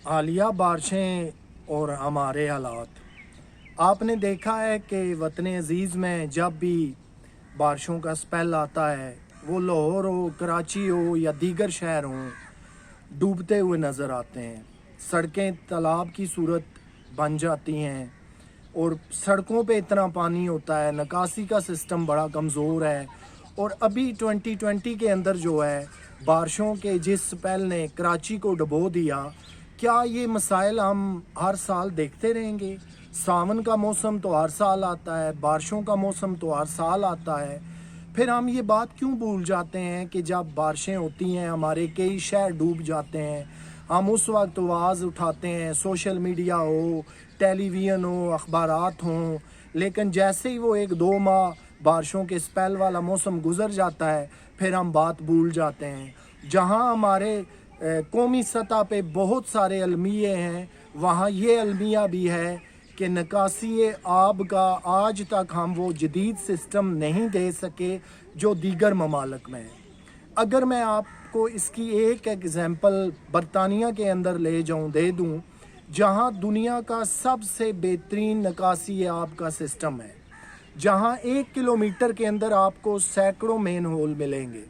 हालिया बारिशें और हमारे हालात। आपने देखा है कि वतन अज़ीज़ में जब भी बारिशों का स्पेल आता है, वो लाहौर हो, कराची हो या दीगर शहर हों, डूबते हुए नज़र आते हैं। सड़कें तालाब की सूरत बन जाती हैं और सड़कों पे इतना पानी होता है, निकासी का सिस्टम बड़ा कमज़ोर है। और अभी 2020 के अंदर जो है, बारिशों के जिस स्पेल ने कराची को डुबो दिया, क्या ये मसाइल हम हर साल देखते रहेंगे? सावन का मौसम तो हर साल आता है, बारिशों का मौसम तो हर साल आता है। फिर हम ये बात क्यों भूल जाते हैं कि जब बारिशें होती हैं हमारे कई शहर डूब जाते हैं। हम उस वक्त आवाज़ उठाते हैं, सोशल मीडिया हो, टेलीविज़न हो, अखबारात हों, लेकिन जैसे ही वो 1-2 माह बारिशों के स्पेल वाला मौसम गुजर जाता है, फिर हम बात भूल जाते हैं। जहाँ हमारे कौमी सतह पे बहुत सारे अलमिये हैं, वहाँ ये अलमिया भी है कि निकासी आब का आज तक हम वो जदीद सिस्टम नहीं दे सके जो दीगर ममालिक में है। अगर मैं आपको इसकी एक एग्जांपल बरतानिया के अंदर ले जाऊं, दे दूं, जहां दुनिया का सबसे बेहतरीन निकासी आब का सिस्टम है, जहां 1 किलोमीटर के अंदर आपको सैकड़ों मेन होल मिलेंगे,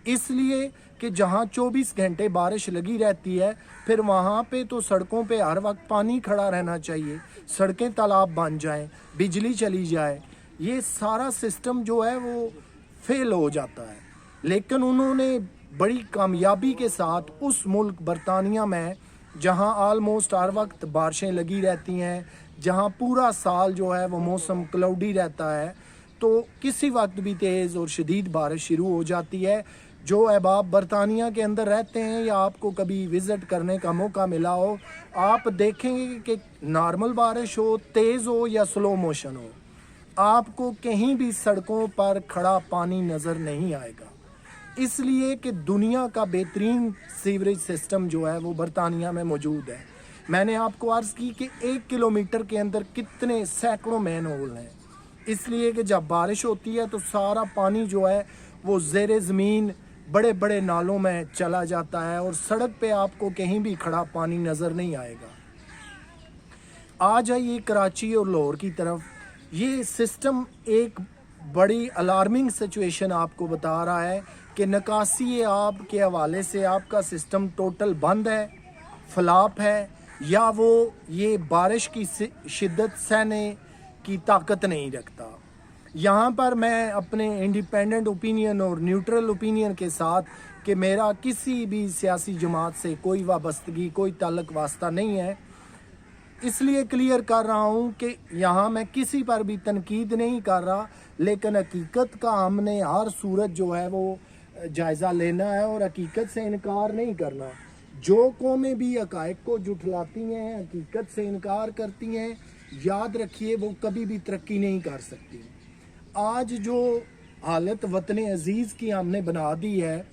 इसलिए कि जहां 24 घंटे बारिश लगी रहती है, फिर वहां पे तो सड़कों पे हर वक्त पानी खड़ा रहना चाहिए, सड़कें तालाब बन जाएं, बिजली चली जाए, ये सारा सिस्टम जो है वो फेल हो जाता है। लेकिन उन्होंने बड़ी कामयाबी के साथ उस मुल्क बरतानिया में, जहां आलमोस्ट हर वक्त बारिशें लगी रहती हैं, जहां पूरा साल जो है वो मौसम क्लाउडी रहता है, तो किसी वक्त भी तेज़ और शदीद बारिश शुरू हो जाती है। जो अहबाब बरतानिया के अंदर रहते हैं या आपको कभी विज़िट करने का मौका मिला हो, आप देखेंगे कि नॉर्मल बारिश हो, तेज़ हो या स्लो मोशन हो, आपको कहीं भी सड़कों पर खड़ा पानी नज़र नहीं आएगा। इसलिए कि दुनिया का बेहतरीन सीवरेज सिस्टम जो है वो बरतानिया में मौजूद है। मैंने आपको अर्ज़ की कि 1 किलोमीटर के अंदर कितने सैकड़ों मैन होल हैं, इसलिए कि जब बारिश होती है तो सारा पानी जो है वो ज़ेरे ज़मीन बड़े बड़े नालों में चला जाता है और सड़क पे आपको कहीं भी खड़ा पानी नज़र नहीं आएगा। आ जाइए कराची और लाहौर की तरफ। ये सिस्टम एक बड़ी अलार्मिंग सिचुएशन आपको बता रहा है कि निकासी आब के हवाले से आपका सिस्टम टोटल बंद है, फ्लॉप है, या वो ये बारिश की शिद्दत सहने की ताकत नहीं रखता। यहाँ पर मैं अपने इंडिपेंडेंट ओपिनियन और न्यूट्रल ओपिनियन के साथ, कि मेरा किसी भी सियासी जमात से कोई वाबस्तगी, कोई ताल्लुक वास्ता नहीं है, इसलिए क्लियर कर रहा हूँ कि यहाँ मैं किसी पर भी तनकीद नहीं कर रहा, लेकिन हकीकत का हमने हर सूरत जो है वो जायज़ा लेना है और हकीकत से इनकार नहीं करना। जो कौमें भी हक़ाइक़ को जुठलाती हैं, हकीकत से इनकार करती हैं, याद रखिए वो कभी भी तरक्की नहीं कर सकती। आज जो हालत वतन अज़ीज़ की हमने बना दी है,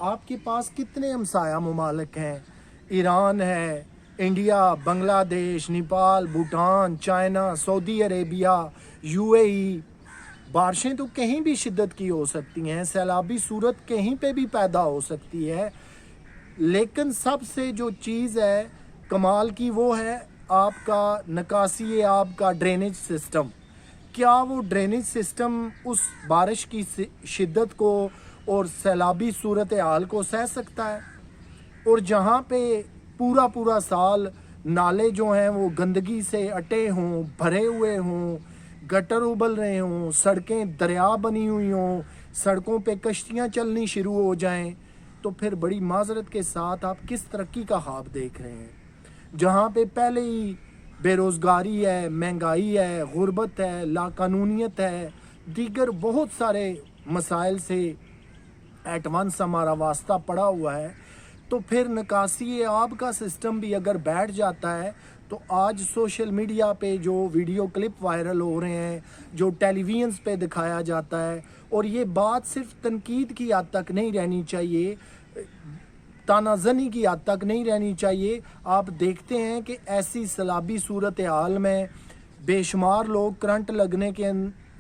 आपके पास कितने हमसाया ममालिक हैं, ईरान है, India, Bangladesh, Nepal, Bhutan, China, Saudi Arabia, UAE. बारिशें तो कहीं भी शिद्दत की हो सकती हैं, सैलाबी सूरत कहीं पे भी पैदा हो सकती है, लेकिन सबसे जो चीज़ है कमाल की वो है आपका निकासी आब का ड्रेनेज सिस्टम। क्या वो ड्रेनेज सिस्टम उस बारिश की शिद्दत को और सैलाबी सूरत हाल को सह सकता है? और जहाँ पे पूरा पूरा साल नाले जो हैं वो गंदगी से अटे हों, भरे हुए हों, गटर उबल रहे हों, सड़कें दरिया बनी हुई हों, सड़कों पे कश्तियाँ चलनी शुरू हो जाएं, तो फिर बड़ी माजरत के साथ आप किस तरक्की का ख्वाब देख रहे हैं? जहाँ पे पहले ही बेरोज़गारी है, महंगाई है, गुर्बत है, लाकानूनियत है, दीगर बहुत सारे मसाइल से एट वंस हमारा वास्ता पड़ा हुआ है, तो फिर निकासी आब का सिस्टम भी अगर बैठ जाता है, तो आज सोशल मीडिया पे जो वीडियो क्लिप वायरल हो रहे हैं, जो टेलीविज़न पे दिखाया जाता है, और ये बात सिर्फ तनकीद की हद तक नहीं रहनी चाहिए, तानाज़नी की हद तक नहीं रहनी चाहिए। आप देखते हैं कि ऐसी सैलाबी सूरत हाल में बेशुमार लोग करंट लगने के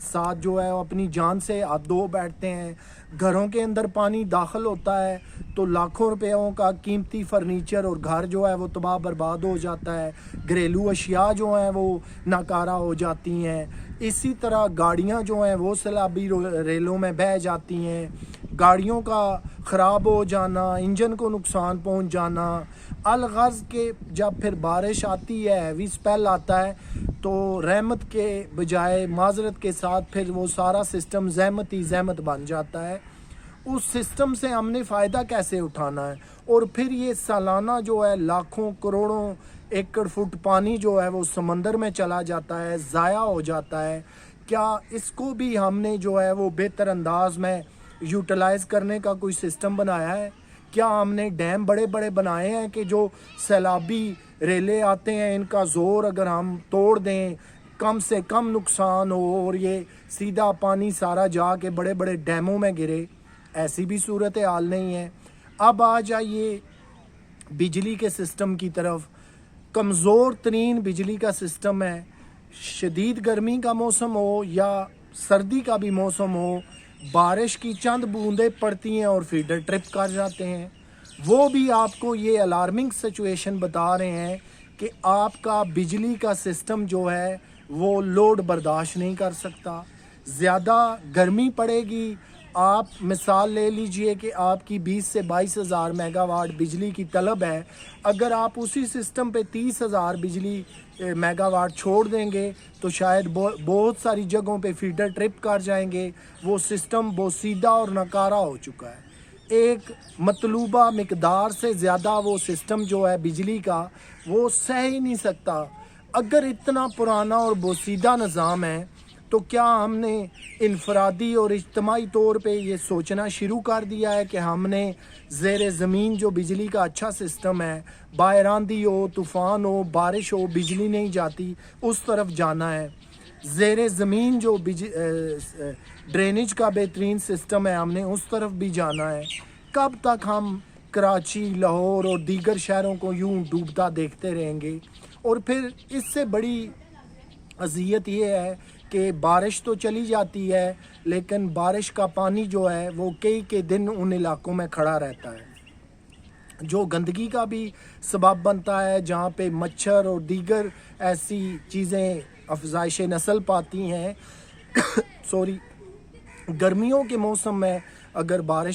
साथ जो है अपनी जान से हाथ धो बैठते हैं, घरों के अंदर पानी दाखिल होता है, تو لاکھوں روپیوں کا قیمتی فرنیچر اور گھر جو ہے وہ تباہ برباد ہو جاتا ہے، گھریلو اشیاء جو ہیں وہ ناکارہ ہو جاتی ہیں، اسی طرح گاڑیاں جو ہیں وہ سیلابی ریلوں میں بہہ جاتی ہیں، گاڑیوں کا خراب ہو جانا، انجن کو نقصان پہنچ جانا، الغرض کے جب پھر بارش آتی ہے، ہیوی اسپیل آتا ہے تو رحمت کے بجائے معذرت کے ساتھ پھر وہ سارا سسٹم زحمت ہی زحمت بن جاتا ہے۔ اس سسٹم سے ہم نے فائدہ کیسے اٹھانا ہے؟ اور پھر یہ سالانہ جو ہے لاکھوں کروڑوں ایکڑ فٹ پانی جو ہے وہ سمندر میں چلا جاتا ہے، ضائع ہو جاتا ہے، کیا اس کو بھی ہم نے جو ہے وہ بہتر انداز میں یوٹیلائز کرنے کا کوئی سسٹم بنایا ہے؟ کیا ہم نے ڈیم بڑے بڑے بنائے ہیں کہ جو سیلابی ریلے آتے ہیں ان کا زور اگر ہم توڑ دیں، کم سے کم نقصان ہو اور یہ سیدھا پانی سارا جا کے بڑے بڑے ڈیموں میں گرے؟ ایسی بھی صورتحال نہیں ہے۔ اب آ جائیے بجلی کے سسٹم کی طرف۔ کمزور ترین بجلی کا سسٹم ہے، شدید گرمی کا موسم ہو یا سردی کا بھی موسم ہو، بارش کی چند بوندیں پڑتی ہیں اور فیڈر ٹرپ کر جاتے ہیں۔ وہ بھی آپ کو یہ الارمنگ سچویشن بتا رہے ہیں کہ آپ کا بجلی کا سسٹم جو ہے وہ لوڈ برداشت نہیں کر سکتا، زیادہ گرمی پڑے گی۔ آپ مثال لے لیجئے کہ آپ کی 20 سے 22 ہزار میگا واٹ بجلی کی طلب ہے، اگر آپ اسی سسٹم پہ 30 ہزار بجلی میگا واٹ چھوڑ دیں گے تو شاید بہت ساری جگہوں پہ فیڈر ٹرپ کر جائیں گے، وہ سسٹم بوسیدہ اور ناکارہ ہو چکا ہے۔ ایک مطلوبہ مقدار سے زیادہ وہ سسٹم جو ہے بجلی کا وہ سہ ہی نہیں سکتا۔ اگر اتنا پرانا اور بوسیدہ نظام ہے تو کیا ہم نے انفرادی اور اجتماعی طور پہ یہ سوچنا شروع کر دیا ہے کہ ہم نے زیر زمین جو بجلی کا اچھا سسٹم ہے، باہر آندھی ہو، طوفان ہو، بارش ہو، بجلی نہیں جاتی، اس طرف جانا ہے؟ زیر زمین جو ڈرینیج کا بہترین سسٹم ہے، ہم نے اس طرف بھی جانا ہے؟ کب تک ہم کراچی، لاہور اور دیگر شہروں کو یوں ڈوبتا دیکھتے رہیں گے؟ اور پھر اس سے بڑی اذیت یہ ہے کہ بارش تو چلی جاتی ہے لیکن بارش کا پانی جو ہے وہ کئی دن ان علاقوں میں کھڑا رہتا ہے، جو گندگی کا بھی سبب بنتا ہے، جہاں پہ مچھر اور دیگر ایسی چیزیں افزائش نسل پاتی ہیں۔ گرمیوں کے موسم میں اگر بارش